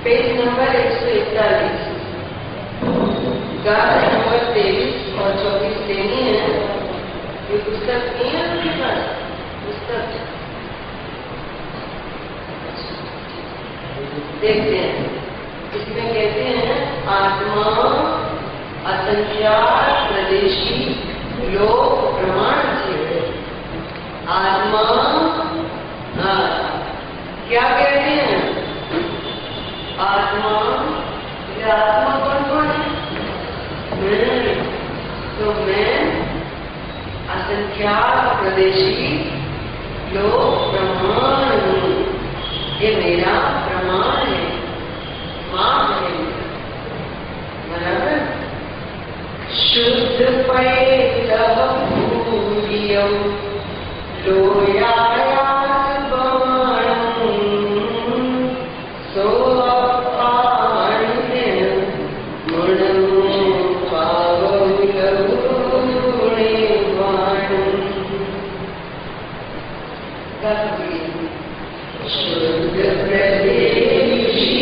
Page number 141, गाथा number 23 और 24 लेनी है। ये पुस्तक नहीं है आपके पास? पुस्तक देखते हैं। इसमें कहते हैं आत्मा असंख्यात प्रदेशी लोक प्रमाण से। आत्मा क्या कहते हैं? आत्मा कौन कौन है? तो मैं असंख्यात प्रदेशी लोक प्रमाण हूँ। ये मेरा प्रमाण है, माप है। बराबर। शुद्ध पैलव भूरियौ लोयायात बाणं सोऽपाण्य गुणं पावलौणे वाणं। शुद्ध प्रदेशी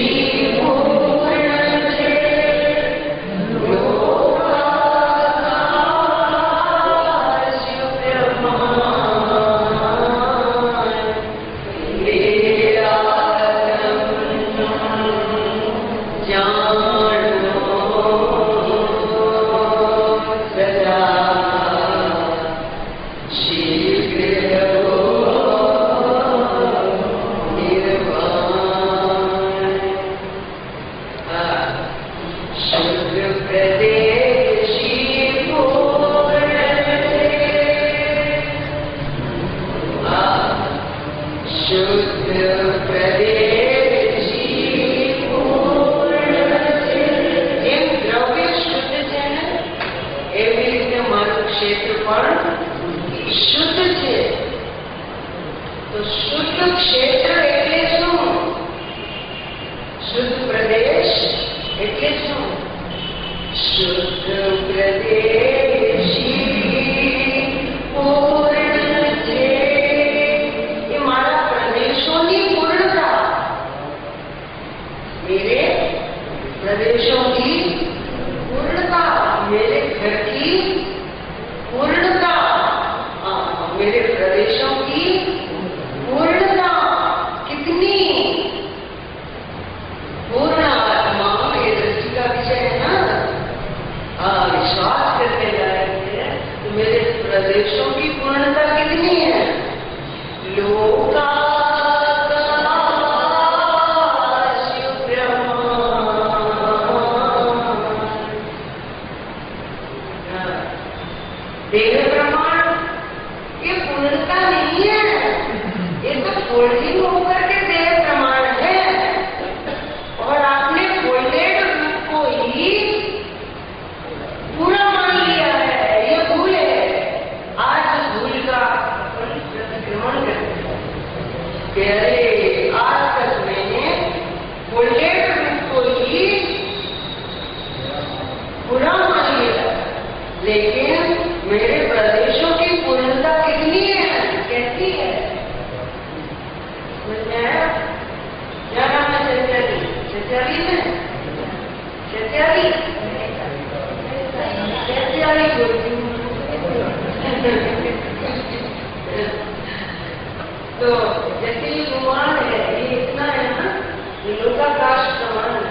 तो जैसे ये गुमान है, ये इतना है ना, ये लोकाकाश समान है,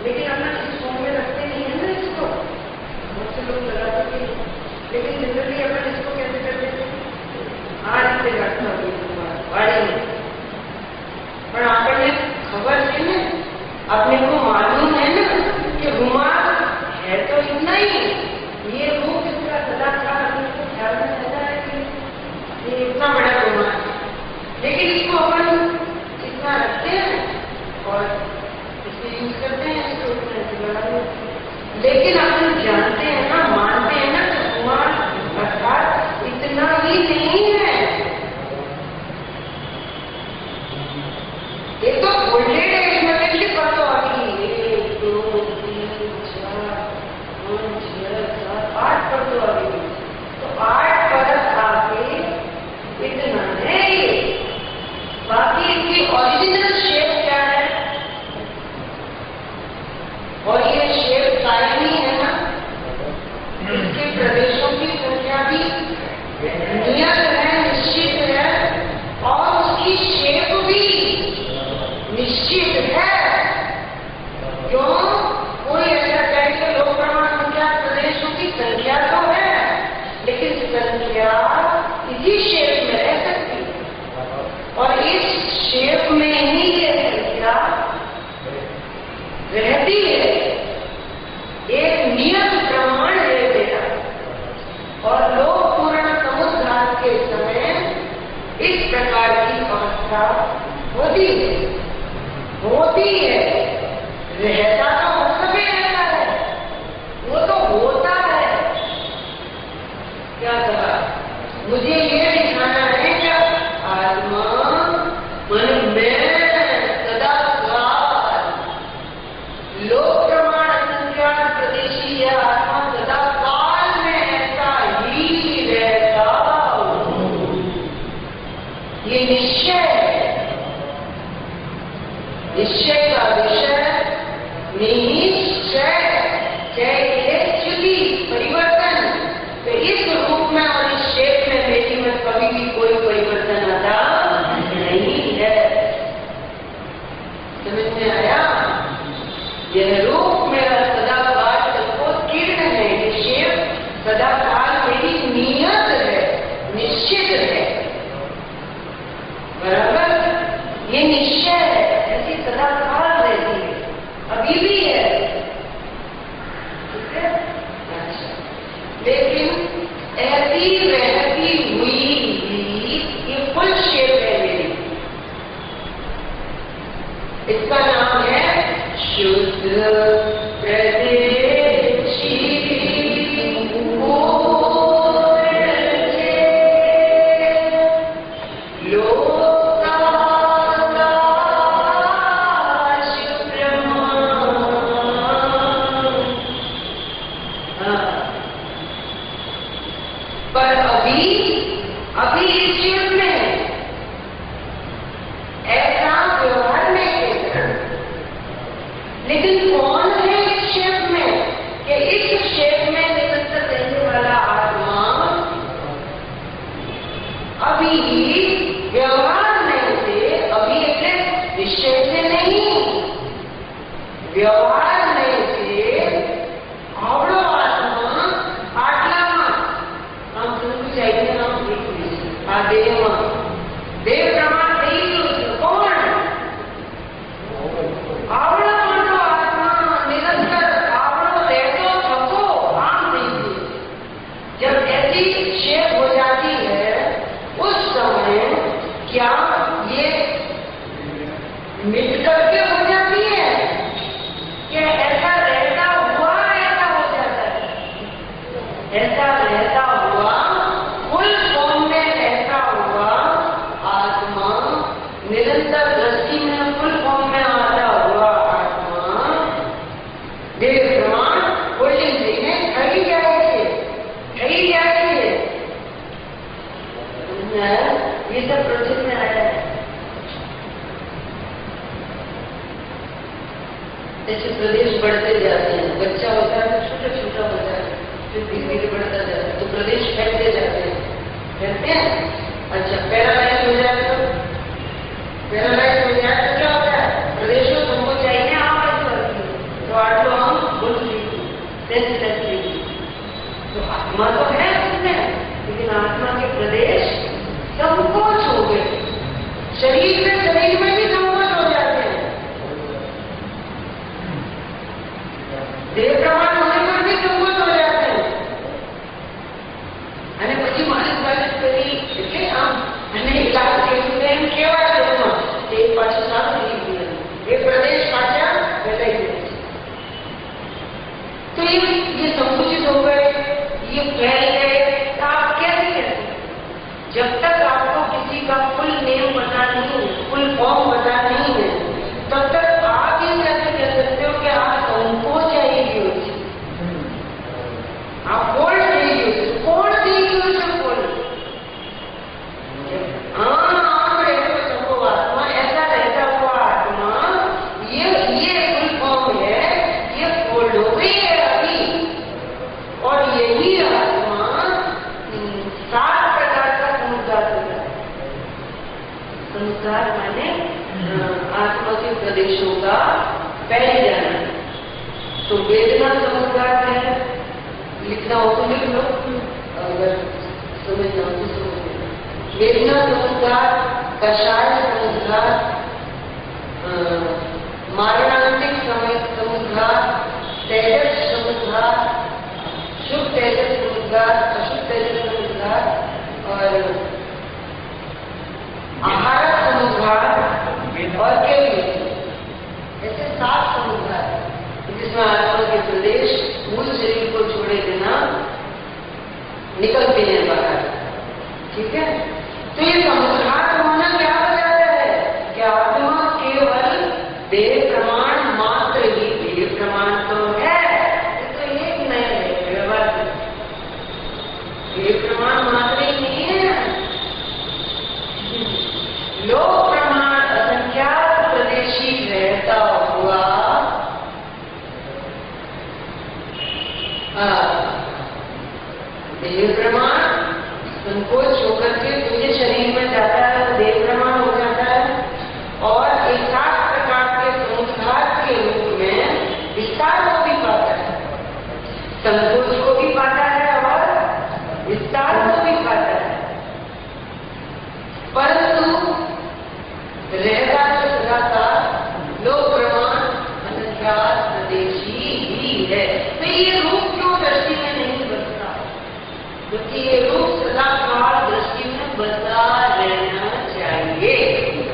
लेकिन अपना इस फॉर्म में रखते नहीं है ना इसको। बहुत से लोग लगाते हैं, लेकिन जनरली अपन इसको कैसे करते हैं? आज से रखता हुई बाड़ी में। पर आपने खबर है ना, अपने को मालूम है ना कि गुमान है तो इतना ही। ये रूप इसका सदाचार अपने को ख्याल में रहता है कि ये इतना बड़ा गुमान है, लेकिन इसको अपन इतना रखते हैं और इसे यूज करते हैं, इसको इतना बड़ा। लेकिन अपन जानते हैं ना, मानते हैं ना कि गुमान अर्थात इतना ही नहीं है। ये तो गोल्डेड है, इसमें पता होगी अवस्था होती है, रहता तो मतलब ही रहता है, वो तो होता है। क्या कहा? मुझे ये दिखाना है कि आत्मा मन में सदा काल, लोक प्रमाण संज्ञान प्रदेशी है, आत्मा सदा काल में ऐसा ही रहता। ये निश्चय का विषय निश्चय, परिवर्तन। तो इस रूप में और इस शेप में मेरी में कभी भी कोई परिवर्तन आता नहीं है। समझ में आया? यह रूप मेरा सदा काल सर्वोत्कीर्ण है, ये शेप सदा काल मेरी नियत है, निश्चित है। बराबर? ये निश्चय है, ऐसी सदा काल रहती है, अभी भी है। ठीक है? अच्छा, लेकिन ऐसी रहती हुई ये फुल शेप है मेरी, इसका नाम है शुद्ध प्रदेशी जैसे प्रदेश बढ़ते जाते हैं, बच्चा होता है तो छोटा छोटा होता है, फिर धीरे धीरे बढ़ता जाता है, तो प्रदेश फैलते जाते हैं, फैलते हैं। अच्छा, पैरालाइज हो जाए तो क्या होता है? प्रदेश को तुमको चाहिए आवाज करती है, तो आज लो हम बोल रही तो आत्मा तो है उसमें, लेकिन आत्मा के प्रदेश संकोच हो गए, शरीर में भी संकोच हो जाते हैं, देह प्रमाण होने पर भी संकोच हो जाते हैं। અને પછી માલિશ કરી એટલે આમ અને ઇલાજ કર્યું એમ કેવા દેશમાં તે પાછું સારું થઈ ગયું, એ પ્રદેશ પાછા ફેલાઈ ગયા છે। तो ये संकुचित हो गए, ये फैल गए, तो आप कैसे कहते? जब तक आपको किसी का फुल नेम पता नहीं है, फुल फॉर्म पता नहीं है, तब तक आप ये कैसे कह सकते हो कि आप संकोच चाहिए होती, आप बोल रही हो, कौन देगी उसे बोल? हाँ, आप रहे हो सबको आत्मा, ऐसा रहता हुआ आत्मा, ये फुल फॉर्म है, ये फोल्ड हो गई है अभी, और यही आत्मा 7 प्रकार का समुद्र होता है। संस्कार माने आत्मा के प्रदेशों का फैल जाना। तो वेदना संस्कार है, लिखना हो तो लिख लो, अगर समझना हो तो समझ लो। वेदना संस्कार, कषाय संस्कार, मारणांतिक संस्कार, तेजस संस्कार, शुभ तेजस संस्कार, अशुभ तेजस संस्कार और आहार संस्कार, निकल भी नहीं पा रहा। ठीक है, तो ये समुद्रार्थ होना क्या बताता है कि आत्मा केवल देह प्रमाण मात्र ही, देह प्रमाण तो है, तो एक नहीं है व्यवहार, देह प्रमाण मात्र ही नहीं है, लोक प्रमाण असंख्यात प्रदेशी रहता हुआ देह प्रमाण संकोच होकर के दूसरे शरीर में जाता है तो देह प्रमाण हो जाता है, और एक सात प्रकार के समुद्रार्थ के रूप में विस्तार को भी पाता है, संकोच को भी पाता है और विस्तार को भी पाता है, परंतु रहता तो सदा का लोक प्रमाण असंख्यात प्रदेशी ही है। तो ये रूप क्यों दृष्टि में नहीं बसता? क्योंकि ये रूप सदा काल दृष्टि में बसा रहना चाहिए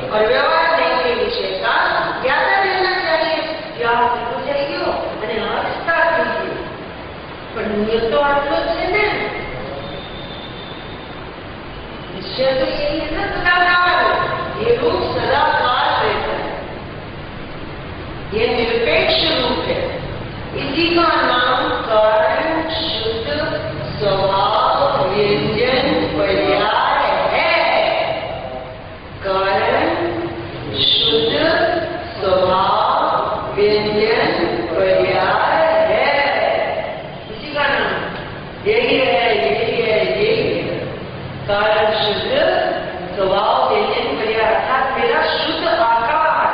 और व्यवहार नहीं के विषय का ज्ञाता रहना चाहिए। क्या आपको चाहिए हो અને આ વિસ્તાર થઈ ગયો, પણ નિયમ તો આટલો જ છે ને, निश्चय तो यही है ना सदाकाल, ये रूप सदाकाल रहता है, ये निरपेक्ष रूप है, इसी का नाम कारण शुद्ध स्वभाव व्यंजन पर्याय है। कारण शुद्ध स्वभाव व्यंजन पर्याय है, इसी का नाम यही है, यही है, यही है कारण शुद्ध स्वभाव व्यंजन पर्याय, अर्थात मेरा शुद्ध आकार,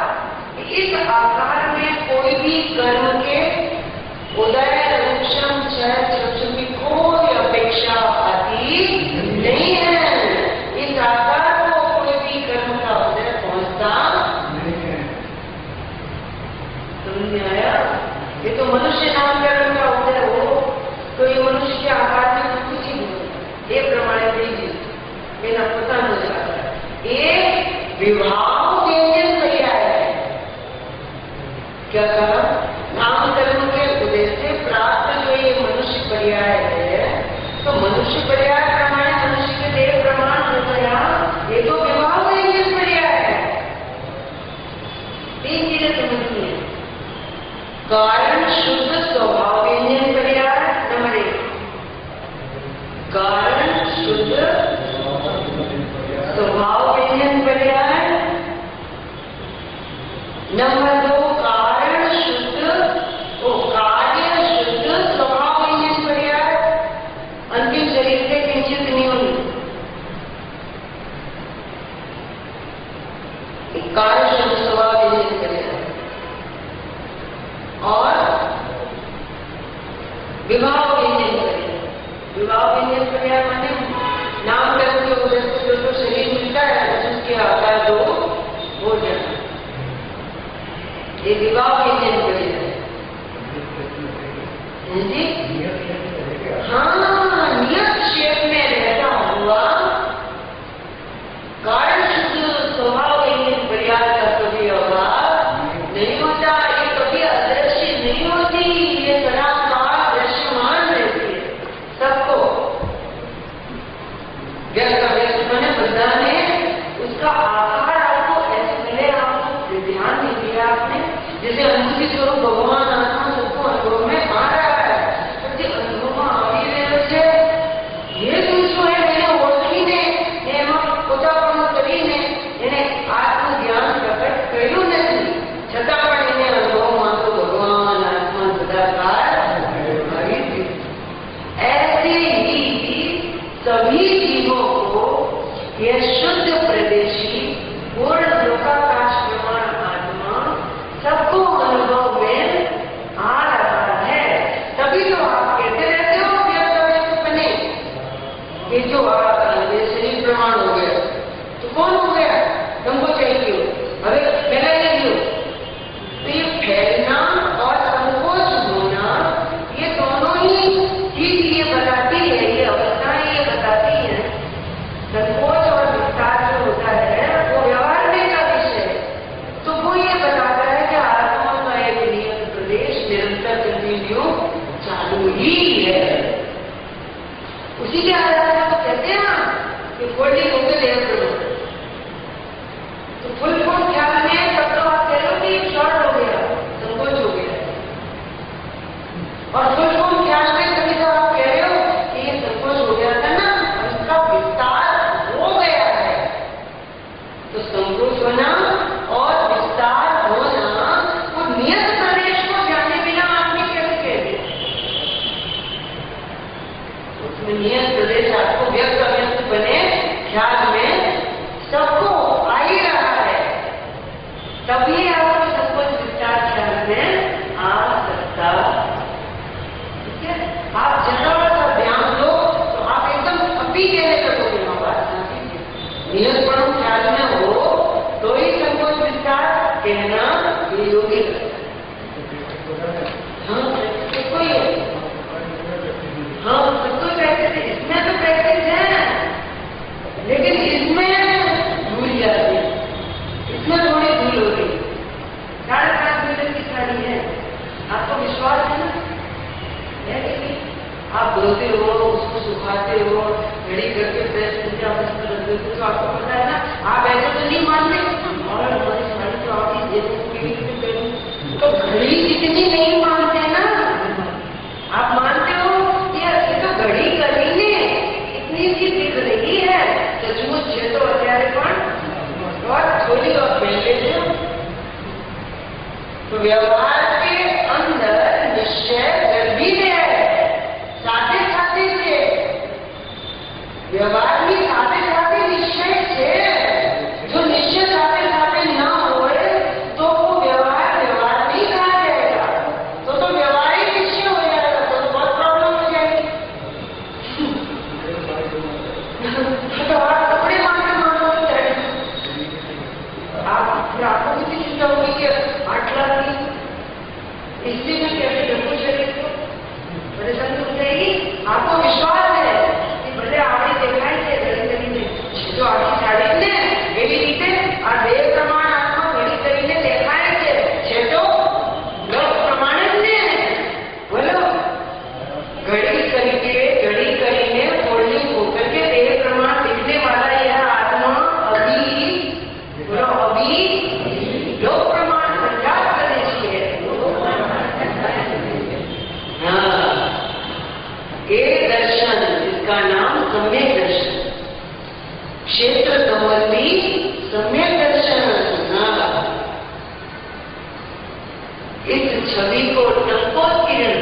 इस आकार में कोई भी कर्म के उदय रूपम चक्षु की कोई अपेक्षा आती नहीं है, इस आकार को कोई भी कर्म का उदय पहुंचता नहीं है। समझ में आया? ये तो मनुष्य नाम कर्म का उदय हो तो ये मनुष्य के आकार में कुछ ही हो, ये प्रमाण नहीं मेरा पता हो जाता है। ये विवाह व्यंजन पर्याय है, क्या कहा? नाम कर्म के उदय से प्राप्त जो ये मनुष्य पर्याय है, तो मनुष्य पर्याय प्रमाण मनुष्य के देह प्रमाण हो गया, ये तो विवाह व्यंजन पर्याय है। तीन चीजें समझनी है, कारण शुद्ध स्वभाव व्यंजन पर्याय नंबर 1, कारण शुद्ध स्वभाव व्यंजन पर्याय नंबर 2, कारण शुद्ध कार्य शुद्ध स्वभाव व्यंजन पर्याय, अंतिम शरीर से किंचित न्यून, कार्य शुद्ध स्वभाव व्यंजन पर्याय और विवाह व्यंजन पर्याय। विवाह व्यंजन पर्याय माने नाम कर्म के उदय से जो शरीर मिलता है उसके आकार दो हो जाना, ये विवाह व्यंजन पर्याय जी। हाँ, नियत शेप में रहता हुआ कारण शुद्ध स्वभाव व्यंजन पर्याय का कभी अभाव नहीं होता, ये कभी अदृश्य नहीं होती, ये सदाकाल दृश्यमान रहती है सबको। मैंने बताने उसका आकार आपको ऐसे मिले, आपको ध्यान नहीं दिया आपने, जैसे अनुभूति स्वरूप भगवान आत्मा सबको अनुभव में आ रहा है, तो अनुभव में આવી રહ્યો છે એ શું है એને ઓળખીને એમાં પોતાપણું કરીને એને આત્મજ્ઞાન પ્રગટ કર્યું નથી, છતાં પણ એને અનુભવમાં તો ભગવાન આત્મા સદાકાળ આવી છે। ऐसे ही सभी जीवों को यह शुद्ध प्रदेशी पूर्ण लोकाकाश प्रमाण आत्मा सबको अनुभव में आ रहा है। तभी तो आप कहते रहते हो व्यक्त बने, ये जो ये शरीर प्रमाण हो गया तो कौन हो गया? तुमको चाहिए हो, अरे मैंने नहीं हो, तो ये फैलना और संकोच होना ये दोनों ही चीज ये बताती है, ये अवस्थाएं ये बताती है, संकोच और विस्तार देह प्रमाण। तो फुल फुल ख्याल में तब तो आप कह लो कि शॉर्ट हो गया, संकोच हो गया। और फुल फुल ख्याल में कभी तो आप कह रहे हो कि ये संकोच हो गया था ना, उसका विस्तार हो गया है। तो संकोच होना और विस्तार होना वो नियत प्रदेश को जाने बिना आपने कैसे कह दिया? उसमें नियत प्रदेश आपको व्यक्त अव्यक्त बने ख्याल में सबको आ ही रहा है, तभी आपको संकोच विस्तार ख्याल में आ सकता। ठीक है, आप जरा सा ध्यान दो तो आप एकदम अभी कहने लगोगे। नियत परम ख्याल में हो तो ही संकोच विस्तार कहना ये योगी लगता है। हाँ, सबको ही है। हाँ, सबको प्रैक्टिस है, इसमें तो प्रैक्टिस है, लेकिन इसमें भूल जाती है, इसमें थोड़ी भूल हो गई। 5.5 मीटर की साड़ी है, आपको विश्वास है ना? है कि नहीं? आप धोते हो, उसको सुखाते हो, घड़ी करके प्रेस करके आप इसमें रखते हो, तो आपको पता है ना। आप ऐसे तो नहीं मानते और हमारी साड़ी तो आप ही तो घड़ी जितनी नहीं मानते ना, आप मानते हो कि ये तो घड़ी करी ने इतनी सी दिख रही है, सचमुच है तो अत्यारे पण और थोड़ी और पहन लेते हो। तो व्यवहार के अंदर निश्चय गर्भी में है, साथे साथे से व्यवहार भी साथे साथे निश्चय से, जो निश्चय साथे साथे ना होए तो वो व्यवहार व्यवहार नहीं कहा जाएगा, तो व्यवहार ही निश्चय हो जाएगा, तो बहुत प्रॉब्लम हो जाएगी। तो आप कपड़े मानते मानो आपको कितनी चिंता होगी कि 8 लाख की इसलिए मैं कैसे रखूं शरीर को, परेशानी हो जाएगी। आपको विश्वास है कि भले आगे देखा है जो आपकी साड़ी ने એવી રીતે આ દેહ પ્રમાણ આત્મા ઘડી કરીને દેખાય છે તો લોક પ્રમાણે જ ને બોલો ઘડી કરીને फोल्डिंग होकर के देह प्रमाण दिखने वाला यह आत्मा अभी बोलो अभी लोक प्रमाण संजात प्रदेश है। हाँ, ये दर्शन इसका नाम सम्यक दर्शन, क्षेत्र संबंधी सम्यक दर्शन। इस छवि को टंकोत किरण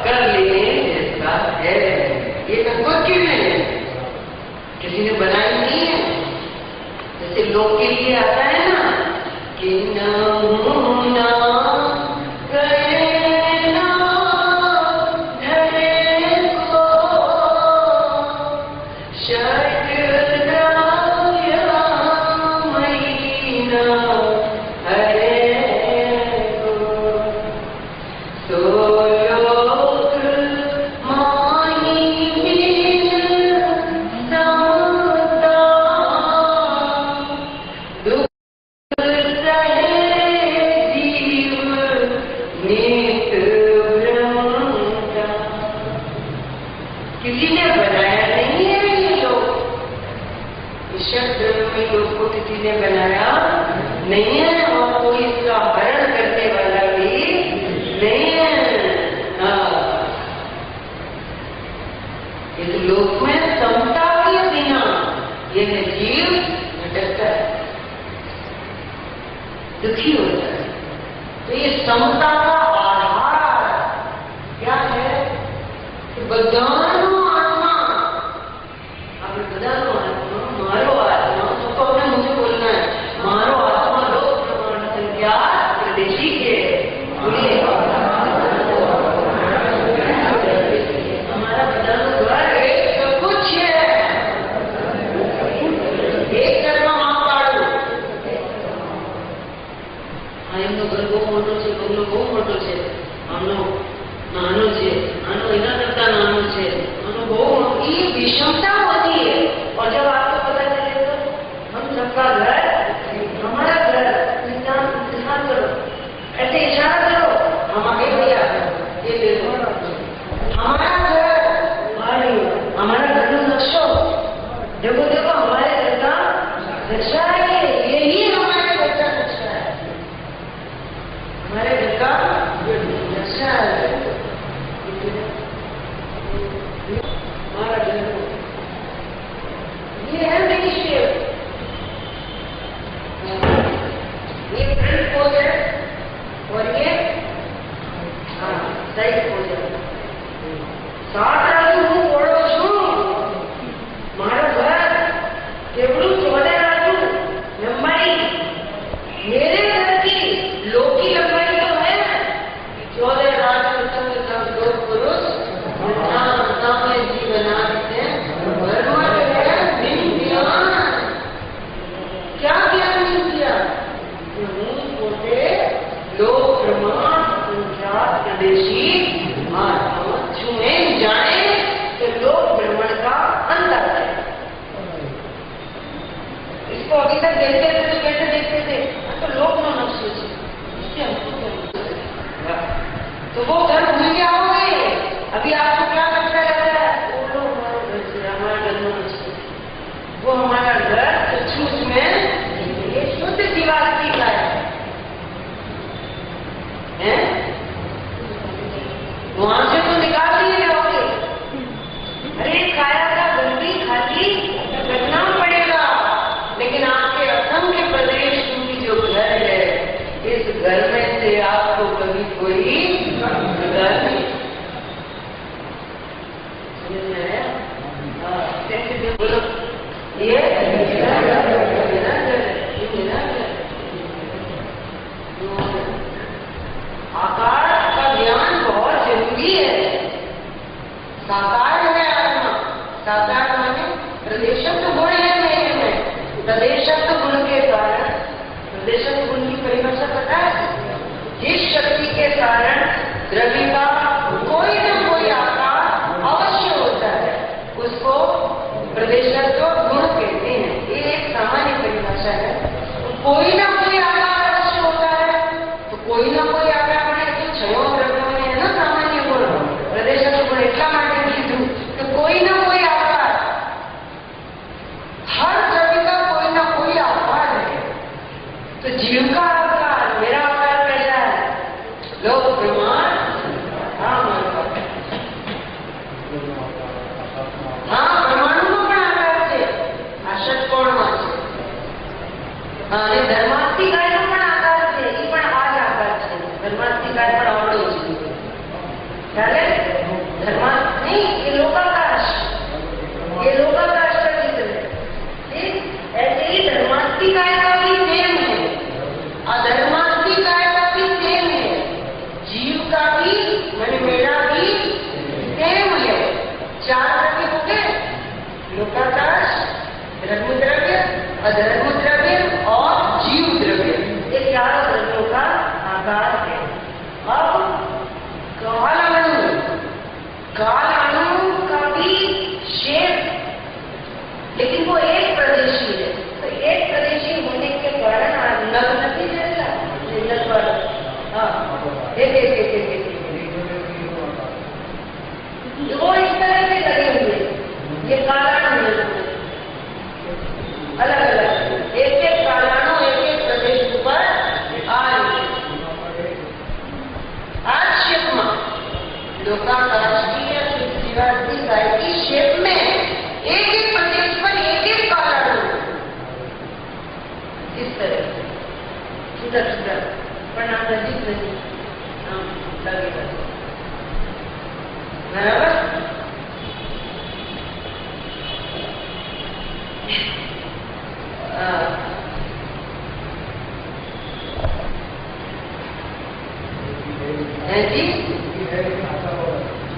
कर लेने जैसा है। ये टंकोत किरण है, किसी ने बनाई नहीं है। जैसे लोग के लिए आता है ना कि नमूना किसी ने बनाया नहीं है ये लोग, इस शब्द में लोग को किसी ने बनाया नहीं है और कोई इसका हरण करने वाला भी नहीं है। इस लोक में समता के बिना यह जीव भटकता है, दुखी होता है। तो ये समता का आधार क्या है? बधानो आत्मा, आपने बधानो आत्मा, मारो आत्मा, सबको अपने मुझे बोलना है, मारो आत्मा लोक प्रमाण संख्या प्रदेशी के बोलिए। हमारा बधानो घर एक सब कुछ है, एक कर्म मापाड़ू। हाँ, एमनो घर बહુ મોટો છે, બંગલો બહુ મોટો છે, આમનો નાનો છે, આનો એના કરતા નાનો છે, देखो देखो हमारे घर का नक्शा है, यही हमारे घर का नक्शा है, हमारे घर का नक्शा है। हमारा घर ये है मेरी शेप, ये फ्रंट पोज है और ये साइड पोज है। साथ राजू हूँ बोलो छू मारो घर केवड़ू 14 राजू लंबाई, मेरे घर की लोकी लंबाई तो है 14 राजू संग संग 2 पुरुष जीवन क्या ज्ञान नहीं दिया, लोक प्रमाण संख्यात प्रदेशी छुए जाने तो लोक भ्रमण का अंतर है। इसको अभी तक देखते थे तो कैसे देखते थे, तो लोक में नक्शे तो वो घर भूल गया होंगे। अभी आपको क्या लगता है, वो हमारा घर सचमुच में ये शुद्ध जीवात्मी का है, वहां से तो निकाल दिए जाओगे। अरे खाया का गंदी खाली करना पड़ेगा, लेकिन आपके असंख्य प्रदेश की जो घर है, इस घर में से आपको कभी कोई घर नहीं ये आकार का ज्ञान बहुत जरूरी है। साकार है आत्मा, साकार माने प्रदेशत्व गुण है मेरे में, प्रदेशत्व गुण के कारण, प्रदेशत्व गुण की परिभाषा पता है, जिस शक्ति के कारण द्रव्य का कोई न कोई आकार अवश्य होता है उसको प्रदेशत्व गुण कहते हैं। ये एक सामान्य परिभाषा है। कोई ना कोई आकार अवश्य होता है, तो कोई ना कोई आकार बने तो छयो द्रव्यों में है ना सामान्य गुण, प्रदेशत्व गुण એટલા માટે કીધું तो कोई ना कोई आकार, हर द्रव्य का कोई ना कोई आकार है। तो जीव का आकार, मेरा आकार कैसा है, लोक प्रमाण અને ધર્માસ્તિકાય પણ આકાર છે, એ પણ આ જ આકાર છે। ધર્માસ્તિકાય પણ આવડો છે ખ્યાલ, ધર્મા નહીં, ये लोकाकाश, ये लोकाकाश का चित्र है। ठीक ऐसे ही धर्मास्तिकाय का भी सेम है, अधर्मास्तिकाय का भी सेम है, जीव का भी मैंने मेरा भी सेम है। 4 द्रव्य हो गए, लोकाकाश, धर्म द्रव्य, अधर्म द्रव्य और जीव द्रव्य, ये 4 द्रव्यों का आकार है। अब काल अणु, काल अणु का भी शेप, लेकिन वो एक प्रदेशी है। तो एक प्रदेशी होने के कारण नदी जैसा वो इस तरह से लगे हुए, ये कालाणु अलग अलग, एक एक कालाणु एक एक प्रदेश पर आज शेप में लोकाकाश की शेप में एक एक प्रदेश पर एक एक कालाणु, इस तरह सुधर सुधर पर आप नजीक नहीं लगेगा बराबर।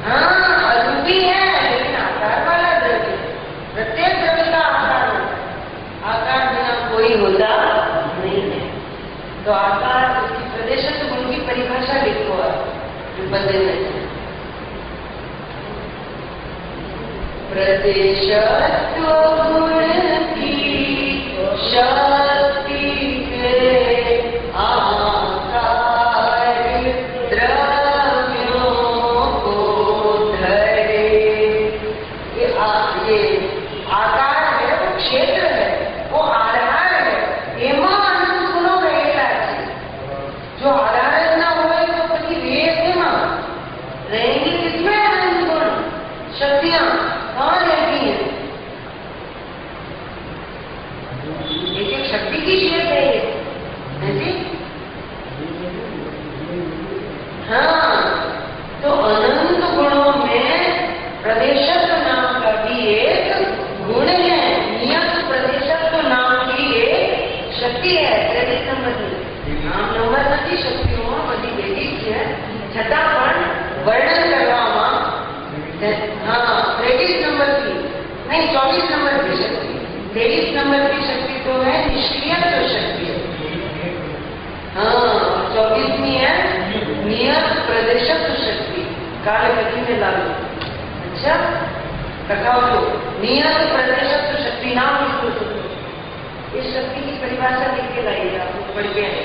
हाँ अरूपी है, लेकिन आकार वाला द्रव्य, प्रत्येक द्रव्य का आकार होता है, आकार बिना कोई होता नहीं है। तो आकार उसकी प्रदेशत्व गुण की परिभाषा लिखो बदलने, प्रदेशत्व गुण की शक्ति के आकार द्रव्यों को धरे। ये आकार है 23 नंबर की शक्ति तो है निष्क्रियत्व शक्ति। हाँ, 24वीं है नियत प्रदेशत्व शक्ति। काले गति में लागू। अच्छा, रखाओ लो नियत प्रदेशत्व शक्ति नाम इसको। इस शक्ति की परिभाषा लिख के लाइए, आप पढ़ के आए।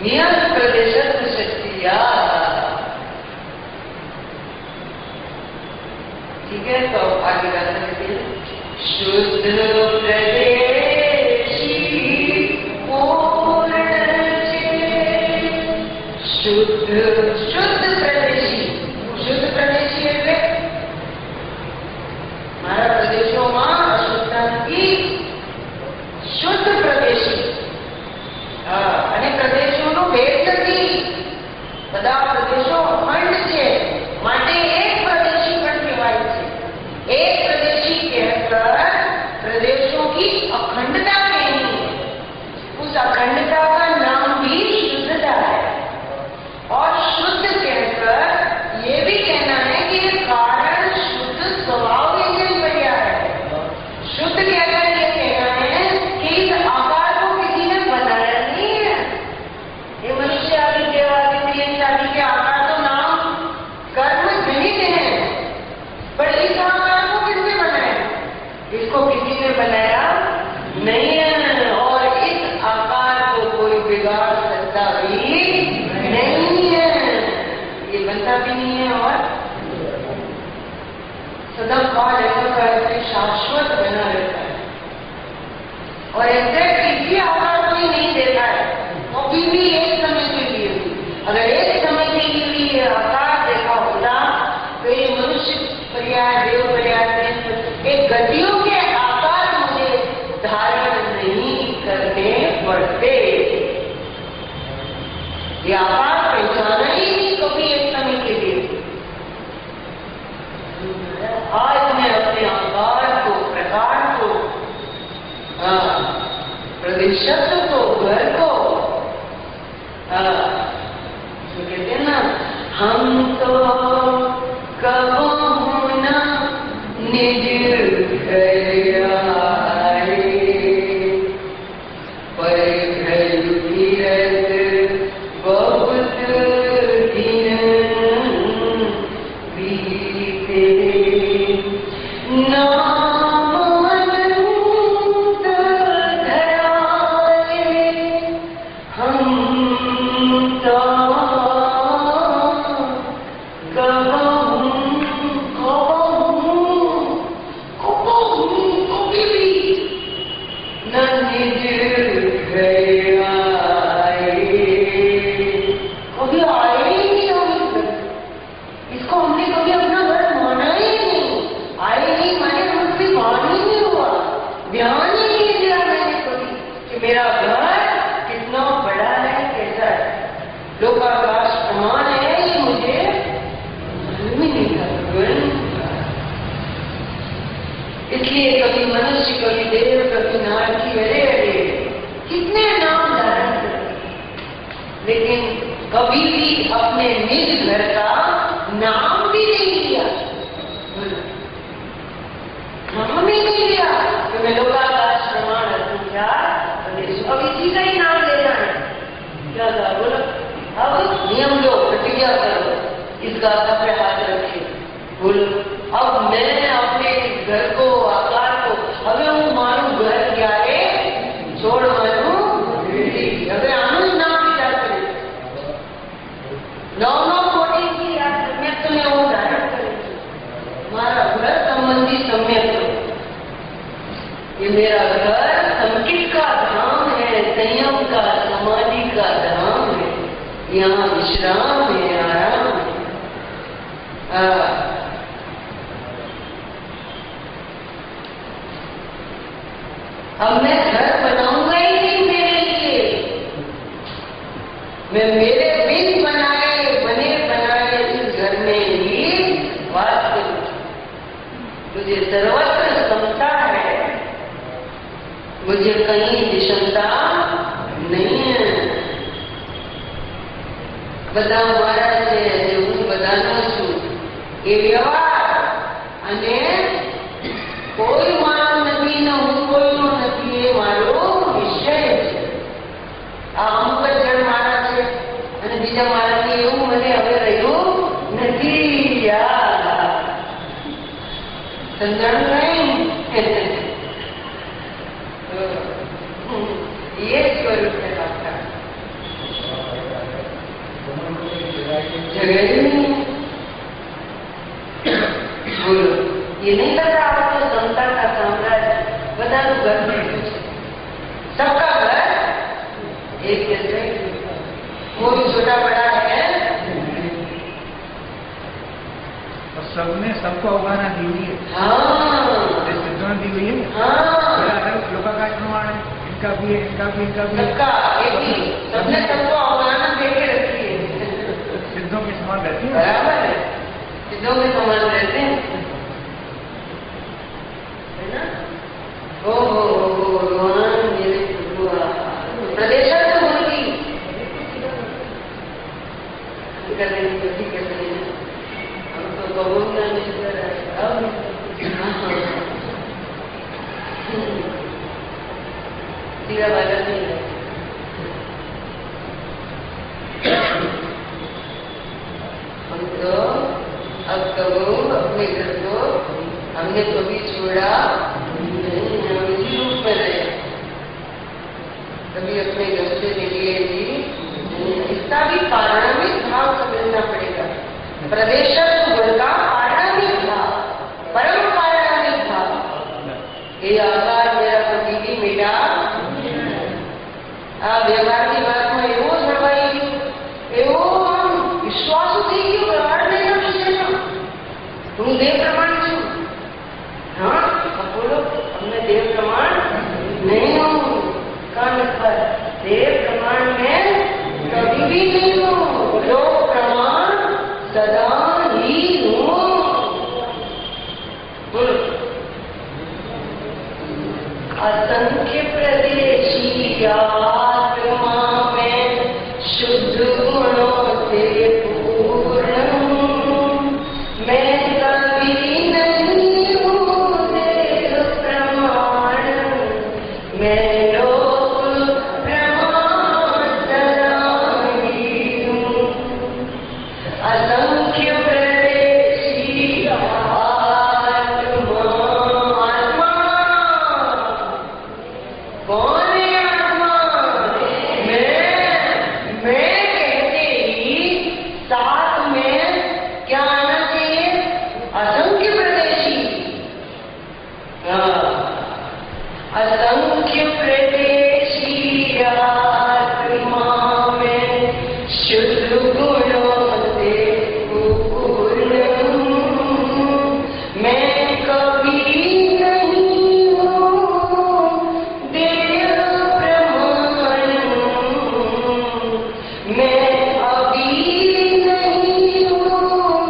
नियत प्रदेशत्व शक्ति यार, ठीक है। तो आगे बात करते हैं। शुद्ध प्रदेशी पूर्ण शुद्ध शुद्ध प्रदेशी। शुद्ध प्रदेशी એટલે મારા પ્રદેશોમાં અશુદ્ધતા નથી, શુદ્ધ પ્રદેશી। અને પ્રદેશોનો ભેદ નથી, બધા પ્રદેશો અખંડ છે, માટે એક પ્રદેશી પણ કહેવાય છે। एक प्रदेशी कहकर प्रदेशों की अखंडता कहनी है। उस अखंडता का नाम भी शुद्धता है। और शुद्ध कहकर ये भी कहना है कि ये कारण शुद्ध स्वभाव से बढ़िया है। शुद्ध कहकर ये कहना है कि इस आकार को किसी ने बनाया नहीं है। ये मनुष्य आदि देवादि प्रिय आदि के आकार तो नाम कर्म जनित है, पर इस आकार को किसने बनाया? इसको किसी ने बनाया नहीं है। और इस आकार को कोई बिगाड़ सकता भी नहीं है, ये बनता भी नहीं है और सदा काल ऐसा ऐसे शाश्वत बना रहता है। और एग्जैक्ट इसी आकार को ही नहीं देता है, वो भी एक समय के लिए भी। अगर एक समय के लिए भी ये आकार देखा होता तो ये मनुष्य पर्याय देव पर्याय एक गतियों के आकार मुझे धारण नहीं करने पड़ते। ये आकार पहचाना ही नहीं कभी एक समय के लिए। आज मैं अपने आकार को, प्रकार को, प्रदेशत्व को, घर को, तो कहते हैं ना, हम तो कबो न निज घर आए, पर घर गिरत बहुत दिन बीते। नाम अनंत धराए, हम तो मेरा घर कितना बड़ा है, कैसा है, लोकाकाश प्रमाण है, ये मुझे मालूम ही नहीं था। इसलिए कभी मनुष्य, कभी देव, कभी नारकी, अरे अरे कितने नाम धारण करते, लेकिन कभी भी अपने निज घर का नाम भी नहीं लिया, नाम ही नहीं लिया कि मैं लोकाकाश प्रमाण क्या। अब इसी का ही नाम लेना है, क्या था बोलो। अब नियम लो, प्रतिज्ञा करो, इस गाथा पे हाथ रखे, बोलो अब मैं अपने घर को, आकार को, अबे हूँ मानू घर क्या है, छोड़ मानू अबे आनू नाम विचार करे, नौ कोटि की सम्यक में वो धारण करे, हमारा घर संबंधी सम्यक। ये मेरा घर संकित का धाम है, संयम का, समाधि का धाम है, यहाँ विश्राम है, आराम है। अब मैं घर बनाऊंगा ही नहीं मेरे लिए, मैं मेरे बिन बने बनाए इस घर में ही वास करूं। मुझे सर्वत्र समता है, मुझे कहीं विषमता नहीं है। બધા મારા છે જે હું બધાનો છું, એ વ્યવહાર અને કોઈ મારો નથી ને હું કોઈનો નથી એ મારો વિષય છે. આ અમુક જ જણ મારા છે અને બીજા મારાથી એવું મને હવે રહ્યું નથી. સમજાણું નહીં? એ જ સ્વરૂપ છે પાછા. બોલો, ये नहीं लग रहा आपको संसार का साम्राज्य बधाનું ઘર બેઠું છે. सबका घर एक जैसे, कोई छोटा बड़ा है और सबने सबको अवगाहना दी हुई है. हाँ, सिद्धों ने दी हुई है. हाँ, लोकाकाश प्रमाण इनका भी है, इनका भी, इनका भी. सबका एक ही, सबने सबको अवगाहना देके रखी है. सिद्धों के समान रहती है. बराबर है, सिद्धों के समान रहते हैं, है ना? ओ भगवान मेरे प्रदेशा तो होगी करने की कोशिश कर रहे हैं. हम तो बहुत नहीं कर रहे सीधा बाजार नहीं है. हम तो अब कबो अपने घर को हमने कभी छोड़ा नहीं, हम इसी रूप में रहे. कभी अपने घर से निकले भी, इसका भी पारणामिक भाव समझना पड़ेगा. प्रदेशक गुण का पारणामिक भाव, परम पारणामिक भाव. ये आकार मेरा कभी भी मिटा. આ વ્યવહારની વાતમાં એવો જળવાઈ ગયો, એવો વિશ્વાસ થઈ ગયો વ્યવહારના વિષયમાં. હું દેહ પ્રમાણ છું. हाँ, अब बोलो, हमने देह प्रमाण नहीं हूँ. कान पर देह प्रमाण में कभी भी नहीं हूँ. लोक प्रमाण सदा ही हूँ. बोलो, असंख्य प्रदेशी आत्मा में शुद्ध गुणों से पूर्ण हूँ. मैं कभी नहीं हूँ देह प्रमाण, मैं लोक प्रमाण सदा ही हूँ. असंख्य प्रदेशी आत्मा. आत्मा कौन है? आत्मा मैं कहते ही साथ में क्या आना चाहिए? असंख्य प्रदेशी. असंख्य प्रदेशी आत्मा में शुद्ध गुणों से पूर्ण हूँ. मैं कभी नहीं हूँ देह प्रमाण. मैं अभी नहीं हूँ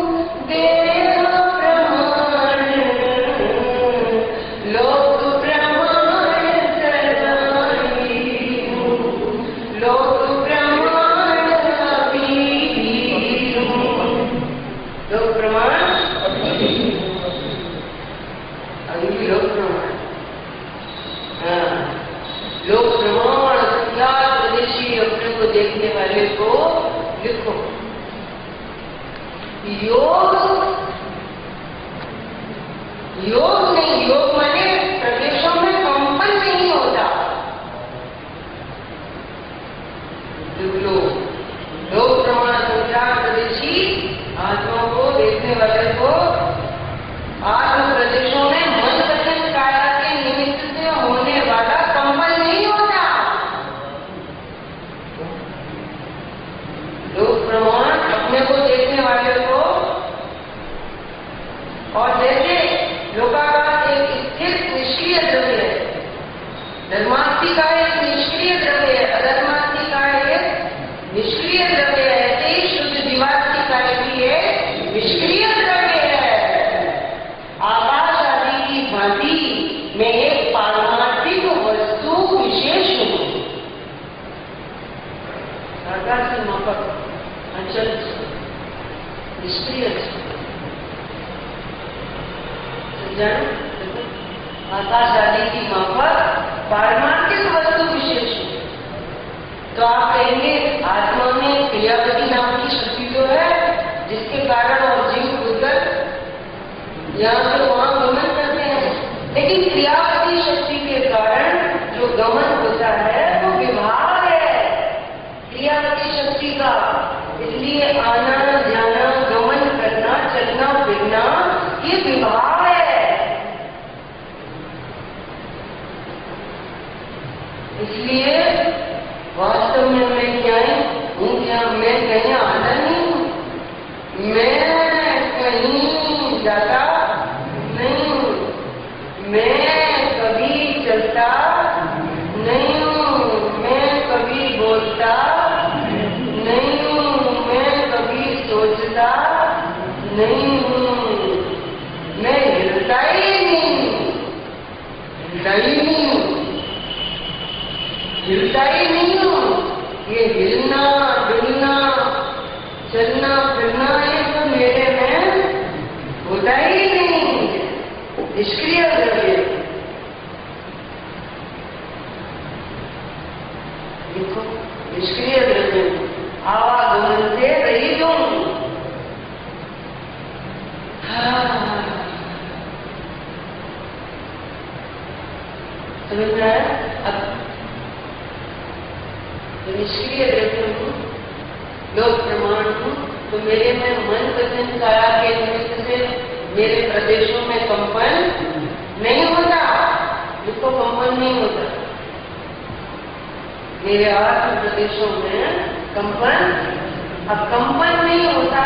देह प्रमाण. लोक प्रमाण सदा ही हूँ. लोक प्रमाण अभी भी हूँ. लोक प्रमाण अभी भी लोक प्रमाण. हाँ, लोक प्रमाण संसार प्रदेशी अपने को देखने वाले को लिखो. योग योग नहीं, योग माने प्रदेशों में कंपन नहीं होता. लोक प्रमाण संसार प्रदेशी आत्मा को देखने वाले को आत्म प्रदेशों में मन वचन काया के निमित्त से होने वाला कंपन नहीं होता. लोक प्रमाण अपने को देखने वाले को, और जैसे लोकाकाश एक स्थिर निष्क्रिय द्रव्य है, धर्मास्ति का एक निष्क्रिय द्रव्य है, अधर्मास्ति का एक निष्क्रिय द्रव्य है, ऐसे ही शुद्ध जीवास्ति का भी एक निष्क्रिय द्रव्य है. आकाश आदि की भांति में एक पारमार्थिक वस्तु विशेष हूँ. आकाश मापक अचल निष्क्रिय जानो आकाश आदि की माफक पारमार्थिक वस्तु विशेष। तो आप कहेंगे आत्मा में क्रियावती नाम की शक्ति जो है, जिसके कारण और जीव बुद्धर यहाँ से वहां गमन करते हैं। लेकिन क्रियावती शक्ति के कारण जो गमन होता है वो विभाग है क्रियावती शक्ति का। इसलिए आना जाना गमन करना चलना फिरना ये विभाग है। इसलिए वास्तव में मैं क्या हूँ, क्या मैं कहीं आना नहीं हूँ, मैं कहीं जाता नहीं हूँ, मैं कभी चलता नहीं हूँ, मैं कभी बोलता नहीं हूँ, मैं कभी सोचता नहीं हूँ, मैं हिलता ही नहीं हूँ, हिलता ही नहीं हूँ, हिलता ही नहीं हूँ। ये हिलना डुलना चलना फिरना ये तो मेरे में होता ही नहीं, निष्क्रिय द्रव्य। देखो निष्क्रिय द्रव्य आवागमन से रहित हूँ। समझ में आया? अब निष्क्रिय द्रव्य हूँ, लोक प्रमाण हूँ, तो मेरे में मन वचन काया के निमित्त से मेरे प्रदेशों में कंपन नहीं होता, जिसको कंपन नहीं होता। मेरे आत्म प्रदेशों में कंपन, अब कंपन नहीं होता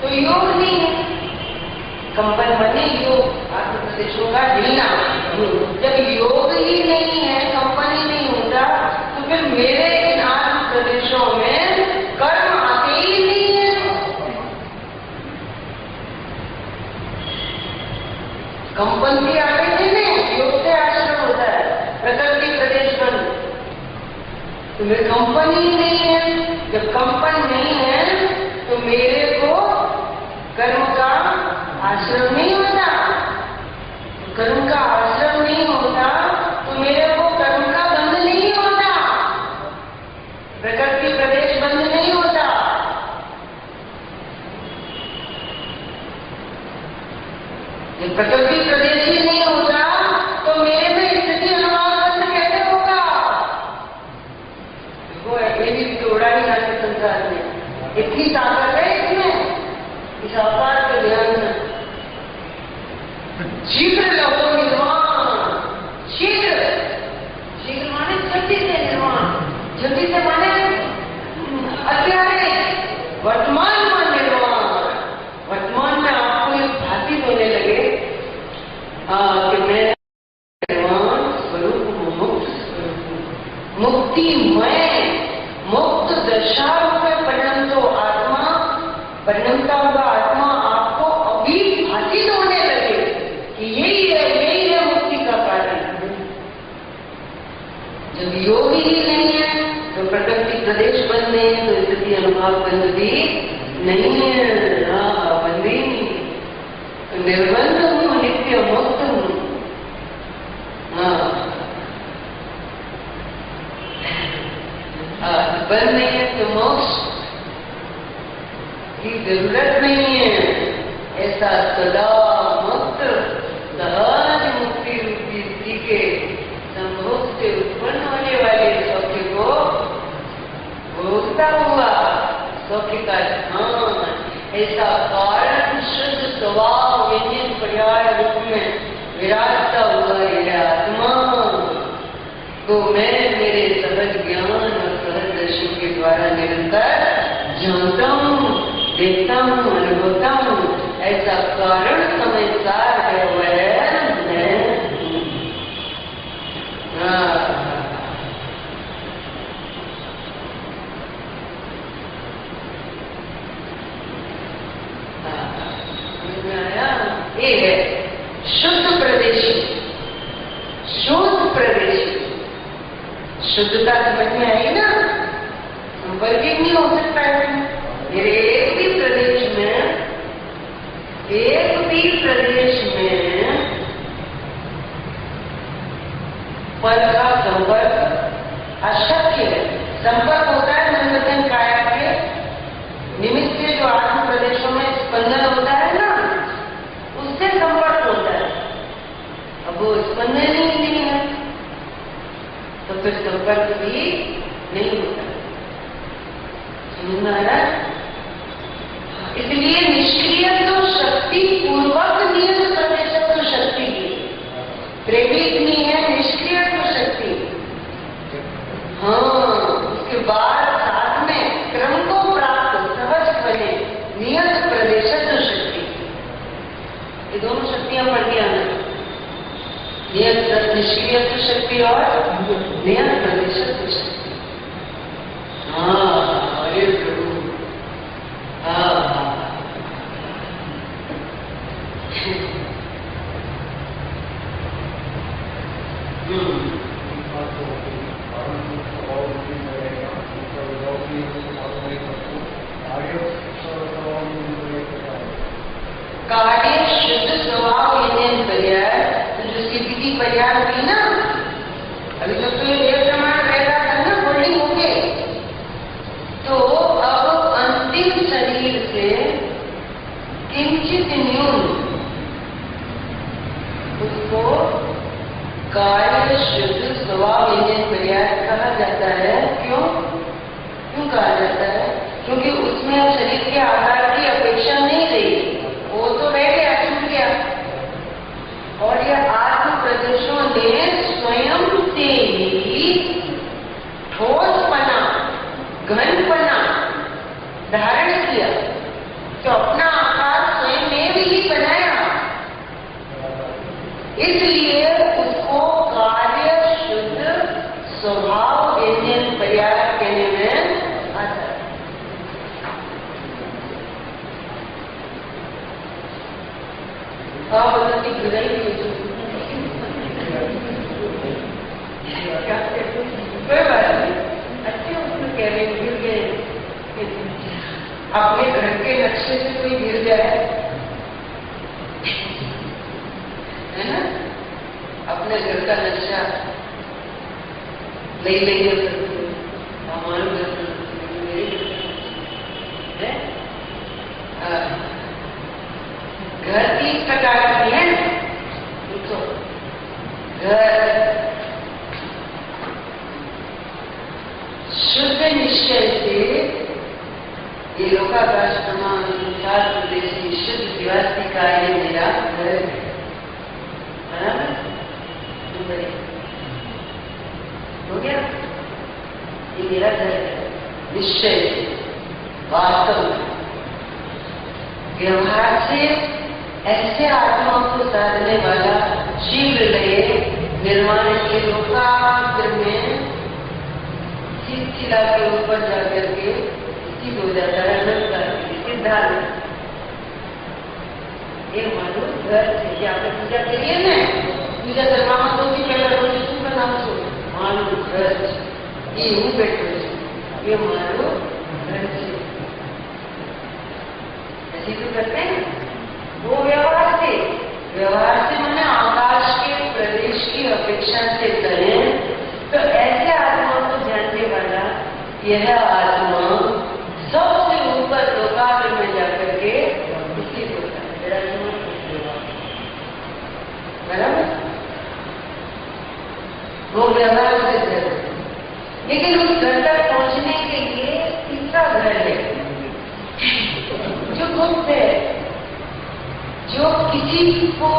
तो योग नहीं है। कंपन बने योग, आत्म प्रदेशों का हिलना। जब योग ही नहीं है, कंपन ही नहीं होता, तो फिर मेरे इन आत्म प्रदेशों में कर्म आते ही नहीं है। कंपन भी आते ही नहीं, योग से आश्रम होता है, प्रकृति प्रदेश बन। तो मेरे कंपन ही नहीं है। जब कंपन नहीं है तो मेरे को कर्म का आश्रम नहीं होता। कर्म का आश्रम नहीं होता तो मेरे को कर्म का बंध नहीं होता, प्रकृति प्रदेश बंध नहीं होता। जब प्रकृति प्रदेश ही नहीं होता तो मेरे में स्थिति अनुमान बंध कैसे होगा? देखो ये भी तोड़ा ही ना संसार में, इतनी ताकत है इसमें, इस अवतार के ध्यान में। शीघ्र लहो निर्वाण, शीघ्र, शीघ्र माने जल्दी से निर्वाण, जल्दी से माने अत्यारे, वर्तमान में निर्वाण। वर्तमान में आपको एक भांति होने लगे कि मैं निर्वाण स्वरूप हूँ, मुक्त स्वरूप हूँ, मुक्तिमय, मुक्त दशा रूप में परिणमतो आत्मा, परिणमता हुआ आत्मा आपको अभी भाषित होने लगे कि यही है मुक्ति का कारण। जब योग ही नहीं है तो प्रकृति प्रदेश बंद नहीं है, तो स्थिति अनुभाव बंद भी नहीं है। बंद ही नहीं, तो निर्बंध हूँ, नित्य मुक्त हूँ। बंद नहीं है तो मोक्ष की जरूरत नहीं है। ऐसा सदा मुक्त सहज मुक्ति रूपी स्त्री के संभोग से उत्पन्न होने वाले सौख्य को भोगता हुआ सौख्य का ध्यान, ऐसा कारण शुद्ध स्वभाव व्यंजन पर्याय रूप में विराजता हुआ यह आत्मा को मैं मेरे सहज ज्ञान और सहज दर्शन के द्वारा निरंतर जानता हूँ, देखता हूँ, अनुभवता हूँ। ऐसा कारण समझदार है वह मैं हूँ। ये है शुद्ध प्रदेशी, शुद्ध प्रदेशी। शुद्धता समझ में आई ना? संपर्क नहीं हो सकता है मेरे एक भी प्रदेश में फल का संपर्क अशक्य है। संपर्क होता है मनोरंजन काया के निमित्त से जो आत्म प्रदेशों में स्पंदन होता है ना, उससे संपर्क होता है। अब वो स्पंदन ही नहीं है तो फिर संपर्क भी नहीं होता। समझ रहा है? इसलिए निष्क्रिय तो शक्ति पूर्वक नियत प्रदेशत्व शक्ति की, प्रेरित नहीं है निष्क्रिय तो शक्ति। हाँ, उसके बाद साथ में क्रम को प्राप्त सहज बने नियत प्रदेशत्व शक्ति। ये दोनों शक्तियां पढ़ लिया ना, नियत निष्क्रिय शक्ति और नियत प्रदेशत्व शक्ति। हाँ, अरे प्रभु, हाँ कार्य शुद्ध स्वभाव लेने पर्याय, तो जो सीपीटी पर्याय हुई ना, अभी तक तो ये प्रमाण पैदा करना होल्डिंग हो गए, तो अब अंतिम शरीर से किंचित न्यून उसको कार्य शुद्ध स्वभाव लेने पर्याय कहा जाता है। क्यों कहा जाता है? क्योंकि उसमें अब शरीर के आकार की अपेक्षा नहीं रही, वो तो रह गया, छूट गया। और यह आत्म प्रदेशों ने स्वयं से ही ठोसपना, घनपना धारण किया, तो अपना आकार स्वयं में ही बनाया। इसलिए उसको कार्य शुद्ध स्वभाव देने पर्याय कहने में आता है। बुराई कोई बात नहीं, अच्छे उसमें कह रहे गिर गए। अपने घर के नक्शे से कोई गिर जाए, है ना, अपने घर का नक्शा ले लेंगे, हमारे घर 30 प्रकार की है। तो घर शुद्ध निश्चय से ये लोकाकाश समान संसार प्रदेशी शुद्ध दिवासी का ये मेरा घर है। हो गया, ये मेरा घर है। निश्चय वास्तव में व्यवहार से ऐसे आत्मा को साधने वाला शीघ्र लय निर्माण के लोकाग्र में शिला के ऊपर जाकर के स्थित हो जाता है। सिद्धांत ये मालूम घर से आपने पूजा करिए ना, पूजा करवाना तो भी पहला रोज का नाम सो मालूम घर ये हूँ बैठे, ये मालूम घर से ऐसे तो करते हैं। वो व्यवहार से मैंने आकाश के प्रदेश की अपेक्षा से करें तो ऐसे आत्मा को जानने वाला यह आत्मा सबसे ऊपर लोकाग्र में जाकर के स्थित होता है। बराबर, वो व्यवहार से घर, लेकिन उस घर तक पहुंचने के लिए तीसरा घर है जो गुप्त है, जो किसी को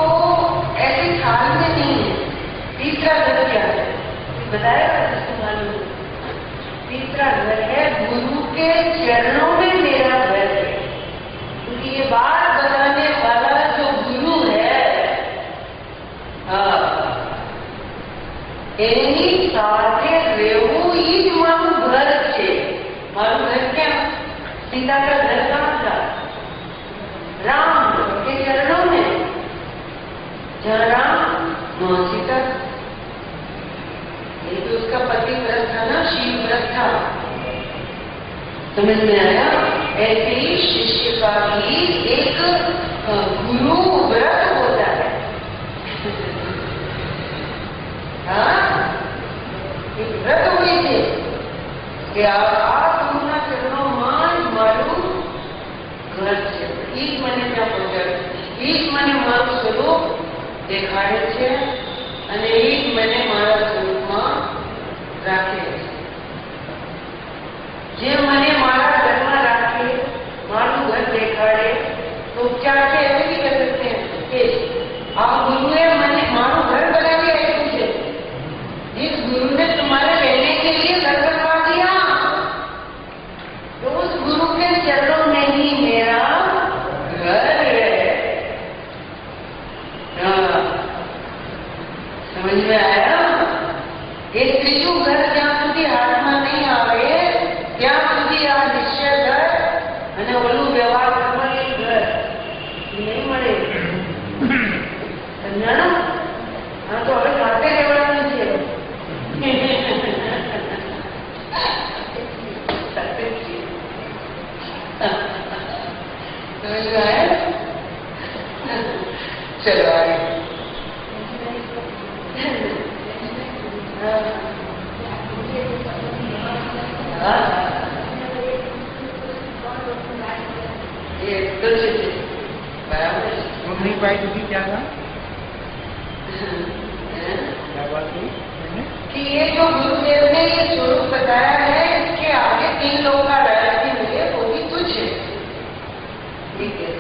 ऐसे ख्याल में नहीं है। तीसरा घर क्या है बताएगा जिसको मालूम? तीसरा घर है गुरु के चरणों में मेरा घर है। क्योंकि ये बात बताने वाला जो गुरु है, एनी साथे रेवू ही मालूम घर છે। मालूम घर क्या? सीता का घर कहाँ था? राम के चरणों में, जहाँ राम वहाँ सीता। ये तो उसका पति व्रत था ना, शिव व्रत था। समझ में आया? ऐसे ही शिष्य का भी एक गुरु व्रत होता है। हाँ, કે આ ગુરુના ચરણોમાં જ મારું ઘર છે. ઈ જ મને ત્યાં પહોંચાડે, ઈ જ મને મારું સ્વરૂપ દેખાડે છે અને ઈ જ મને મારા સ્વરૂપમાં રાખે છે. જે મને મારા ઘરમાં રાખે, મારું ઘર દેખાડે, तो क्या है ऐसे भी कह सकते हैं कि आप गुरु ने मैंने मानो घर बना दिया है तुझे, जिस गुरु ने तुम्हारे रहने के लिए घर बनवा दिया, तो उस गुरु के चरणों में ही मेरा घर है. समझ में आया? एक त्रिशु घर ज्यां સુધી હાથમાં નહીં આવે ત્યાં સુધી આ નિશ્ચય ઘર અને ઓલું વ્યવહાર કરવાની ઘર નહીં મળે. સમજાણું? હા, તો હવે સાથે રહેવાનું છે. સમજ આયા? ચલો આगे. ये तो बराबर वो नहीं पाई थी, क्या था, क्या बात हुई कि ये जो गुरुदेव ने ये स्वरूप बताया है, इसके आगे 3 लोगों का डायरेक्ट मिले, वो भी तुझ है. ठीक है.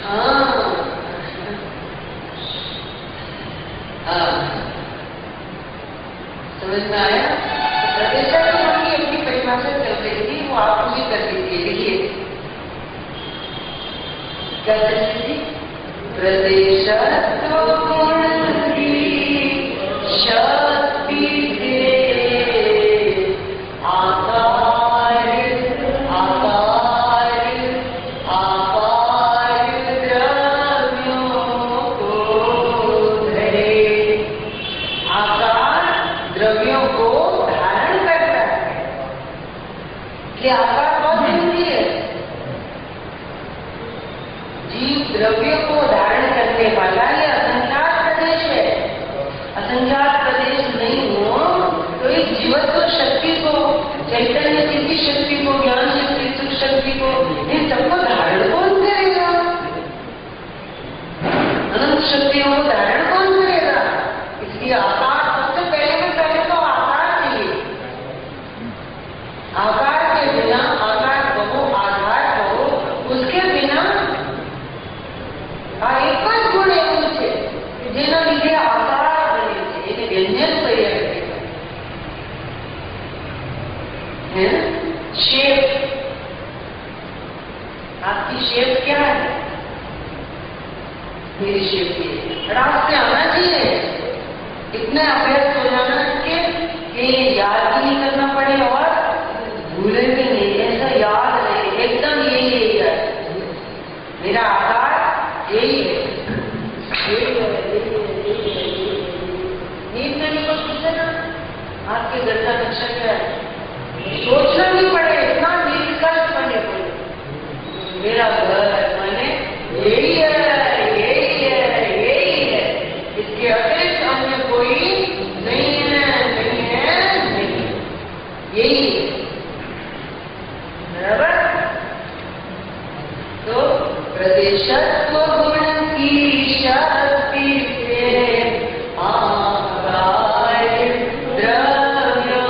हाँ हाँ, समझ में आया? प्रदेशात्म की अपनी परिभाषा चल रही थी, वो आप मुझे कर दीजिए. लिखिए क्या कर रही थी? प्रदेशात्म की शक्ति से आकार आकार आकार द्रव्यों को धरे. आकार द्रव्यों को धारण करता है. कि आकार बहुत जरूरी है. जीव द्रव्य को धारण करने वाला ये असंख्यात प्रदेश है. असंख्यात प्रदेश नहीं हो तो इस जीवत्व शक्ति को, चैतन्य सिद्धि शक्ति को, ज्ञान शक्ति, सुख शक्ति को, इन सबको धारण कौन करेगा? अनंत शक्तियों को धारण कौन करेगा? इसलिए आकार सबसे पहले तो आकार चाहिए. आकार के बिना, आकार कहो, आधार कहो, उसके बिना આ એક જ ગુણ એવું છે જેના લીધે આકાર બને છે, એને વ્યંજન તૈયાર કરે. शेप. आपकी शेप क्या है? मेरी शेप ये रात से आना चाहिए. इतना अभ्यास हो जाना चाहिए कि याद भी नहीं करना पड़े और भूले भी नहीं. ऐसा याद नहीं, एकदम यही है मेरा आकार, यही है. नींद में नहीं पूछे ना आपके घर का नक्शा क्या है, सोचना नहीं पड़े, इतना निर्विकल्प बने पड़े. मेरा घर मैंने यही है, यही है, यही है. इसके अतिरिक्त अन्य कोई नहीं है, नहीं है, नहीं. यही है. बराबर? तो प्रदेशत्व गुण की शक्ति से आकार द्रव्यों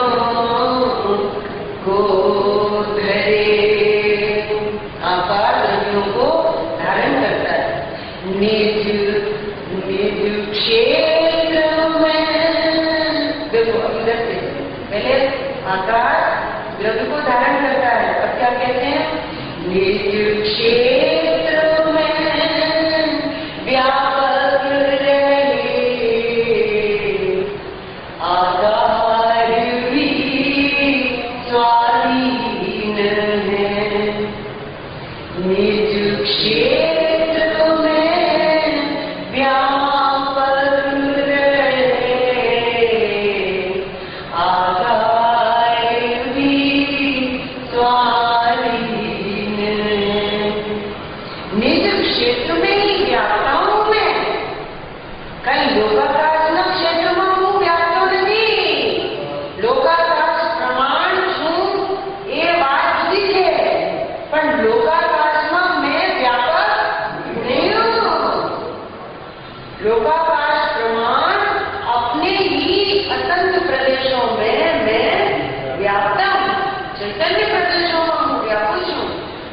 को धरे. आकार द्रव्यों को धारण करता है. निज निज क्षेत्र में, देखो इधर से पहले आकार द्रव्य को धारण करता है. अब क्या कहते हैं? निज क्षेत्र में व्यापक रहे आकार भी स्वाधीन है. निज क्षेत्र में व्यापक रहे आकार भी स्वाधीन है. निज क्षेत्र में ही व्याप्ता हूं मैं. कई योगाभ्यासના ક્ષેત્રમાં હું વ્યાપ્ત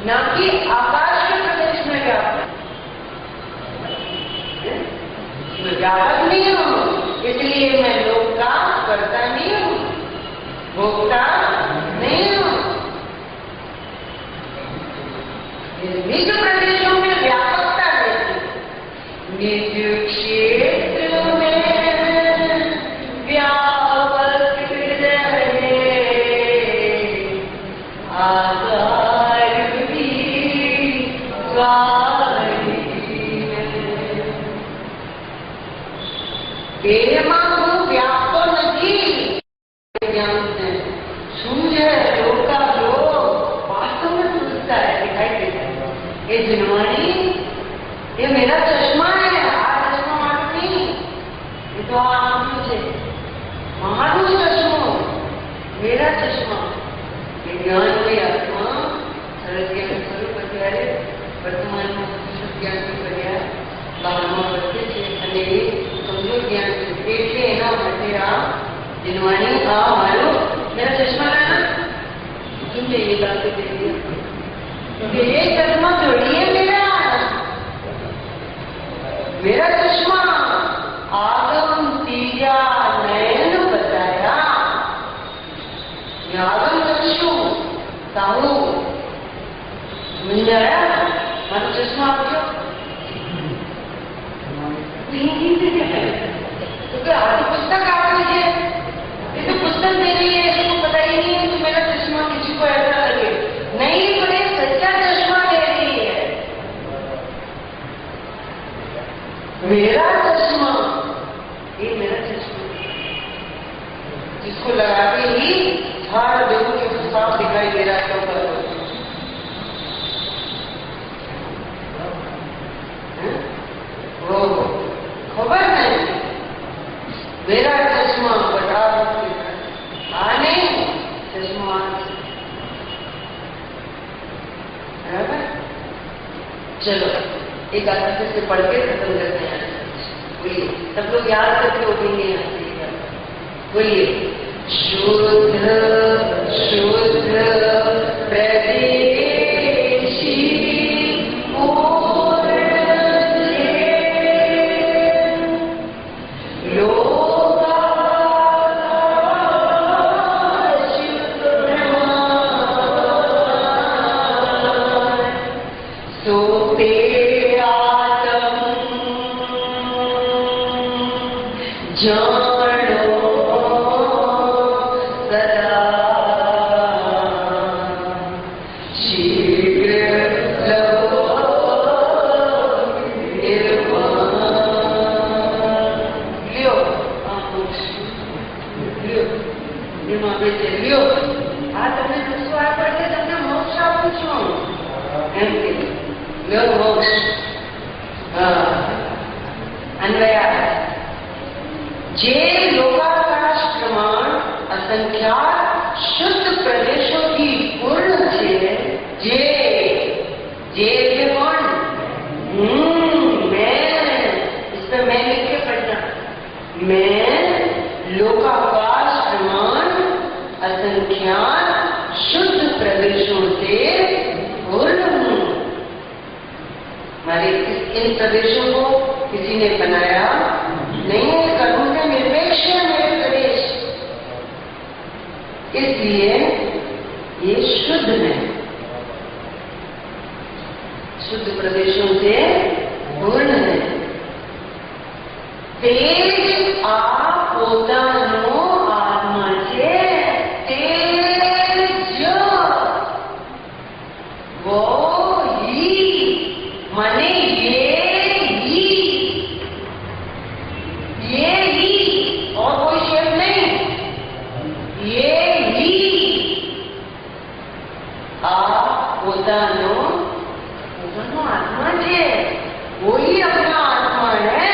न कि आकाश के प्रदेश में व्यापक। मैं व्यापक नहीं हूं, इसलिए मैं लोक का करता नहीं हूं, भोगता नहीं हूं। निज प्रदेशों में व्यापकता रहती, निज क्षेत्र में व्यापक रहे, आधार भी स्वाधीन। बेमानू व्यापक नहीं सूर्य लोका लोग वास्तव में सूझता है, दिखाई देता है। ये जिनवाणी, ये मेरा चश्मा है, आ चश्मा मालूम नहीं, ये तो आंखों से महाडू चश्मा, मेरा चश्मा। ज्ञान की आत्मा सरल ज्ञान स्वरूप અત્યારે વર્તમાનમાં જ્ઞાન की કર્યા બહારમાં વર્તે છે અને કમજોર જ્ઞાન છે, એટલે એના માટે આ जिनवाणी का मारो मेरा चश्मा लाना, तुमने ये बात दे दिया, क्योंकि ये चश्मा थोड़ी है मेरा चश्मा आगम तीजा नयन बताया, आगम चक्षु साहू मिल जाया मारो चश्मा आपको क्योंकि आदि पुस्तक आप लीजिए, ये तो पुस्तक दे रही है, इसको पता ही नहीं है कि मेरा चश्मा किसी को ऐसा लगे नहीं, बड़े सच्चा चश्मा दे रही है। मेरा चश्मा, ये मेरा चश्मा जिसको लगा के ही हर देखो कि साफ दिखाई दे रहा है। वो खबर नहीं, मेरा चश्मा बता आने चश्मा बराबर। चलो एक आदमी से पढ़ के खत्म करते हैं। बोलिए सब लोग याद करके उठेंगे यहाँ से, बोलिए शुद्ध शुद्ध प्रदेशी इन प्रदेशों को किसी ने बनाया नहीं है, कर्मों से निरपेक्ष है मेरे प्रदेश, इसलिए ये शुद्ध है, शुद्ध प्रदेशों से पूर्ण है। तेज आप પોતાનો આત્મા છે, તેજ वो ही माने ये ही और कोई शेप नहीं, ये ही પોતાનો आत्मा है, वो ही अपना आत्मा है।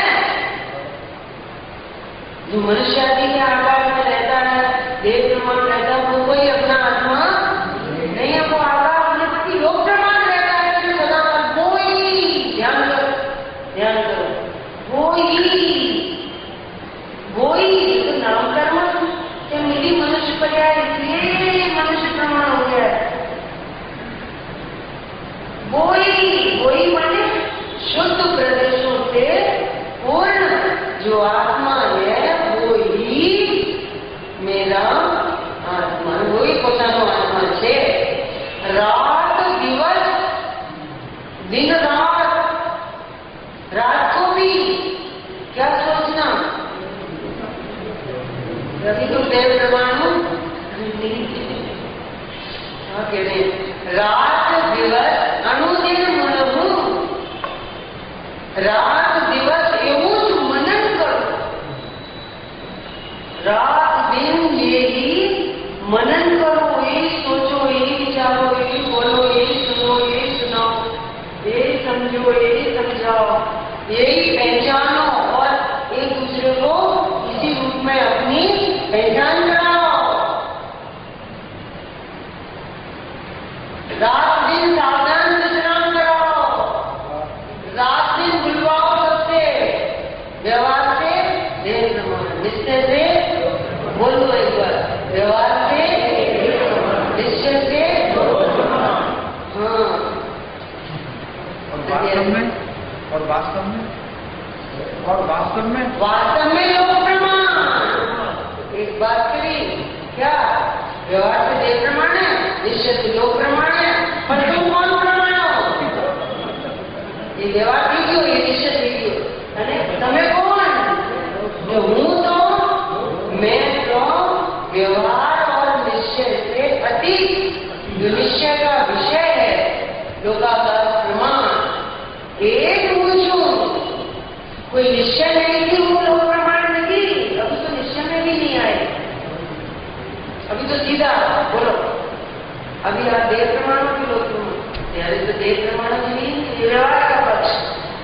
जो मनुष्य आदि के आकार में रहता है, देह प्रमाण रहता है, वो कोई अपना आत्मा नहीं है, वो आकार अपने प्रति योग प्रमाण रहता है, जो सदा वो ही ध्यान करो वो ही तो नामकर्म से मिली मनुष्य पर्याय, इसलिए मनुष्य प्रमाण हो गया है। दिन रात, रात को भी क्या सोचना? रवि तो देव प्रमाणु कह रहे रात दिवस अनुदिन मनहु, रात दिवस એવું જ मनन करो, रात दिन यही मनन करो, यही सोचो, यही विचारो, यही बोलो, यही सुनो, यही सुनाओ, यही समझो, यही समझाओ, यही पहचानो और एक दूसरे को इसी रूप में अपनी पहचान कराओ। रात दिन सावधान विश्राम कराओ, रात दिन बुलवाओ सबसे, व्यवहार से देह प्रमाण, निश्चय से बोलो एक बार, व्यवहार से निश्चय से हाँ। और वास्तव में लोक प्रमाण। एक बात करी क्या? व्यवहार से देह प्रमाण है, निश्चय से लोक प्रमाण है, पर तुम कौन प्रमाण हो? ये व्यवहार ठीक हो, ये निश्चय ठीक हो, अरे तमे कौन? जो हूँ तो मैं तो व्यवहार और निश्चय से अतीत, जो निश्चय का विषय है, लोकाकार प्रमाण, एक पूछूं कोई निश्चय नहीं थी, वो लोक प्रमाण नहीं, अभी तो निश्चय में भी नहीं आए, अभी तो सीधा बोलो, अभी आप देह प्रमाणों की लोग यानी तो देह प्रमाणों की नहीं, व्यवहार का पक्ष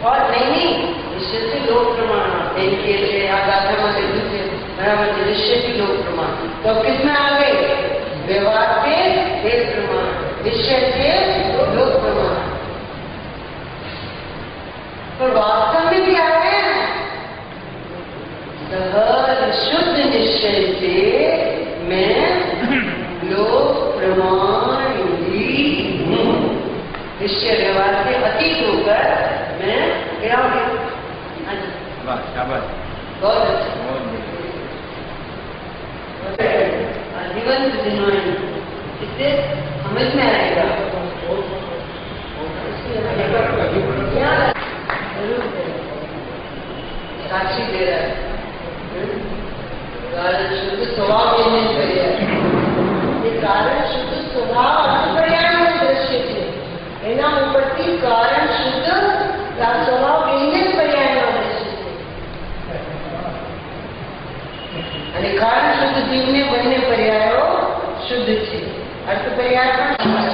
और नहीं निश्चय से लोक प्रमाण, इनके से आगाथा में दूसरे बराबर निश्चय की लोक प्रमाण, तो किस में आ गए? व्यवहार से देह प्रमाण, निश्चय से लोक प्रमाण। पर वास्तव में क्या है? सहज शुद्ध निश्चय से मैं लोक प्रमाण ही हूँ। निश्चय व्यवहार से अतीत होकर मैं क्या हो गया? बहुत अच्छा, जीवन इससे समझ में आएगा। साक्षी दे रहा है, कारण शुद्ध स्वभाव लेने से ये कारण शुद्ध स्वभाव अंतर्यामी दृश्य છે એના ઉપરથી કારણ શુદ્ધ સ્વભાવ એને પર્યાયનો દૃશ્ય છે અને કારણ શુદ્ધ જીવને બંને પર્યાયો શુદ્ધ છે, અર્થ પર્યાય પણ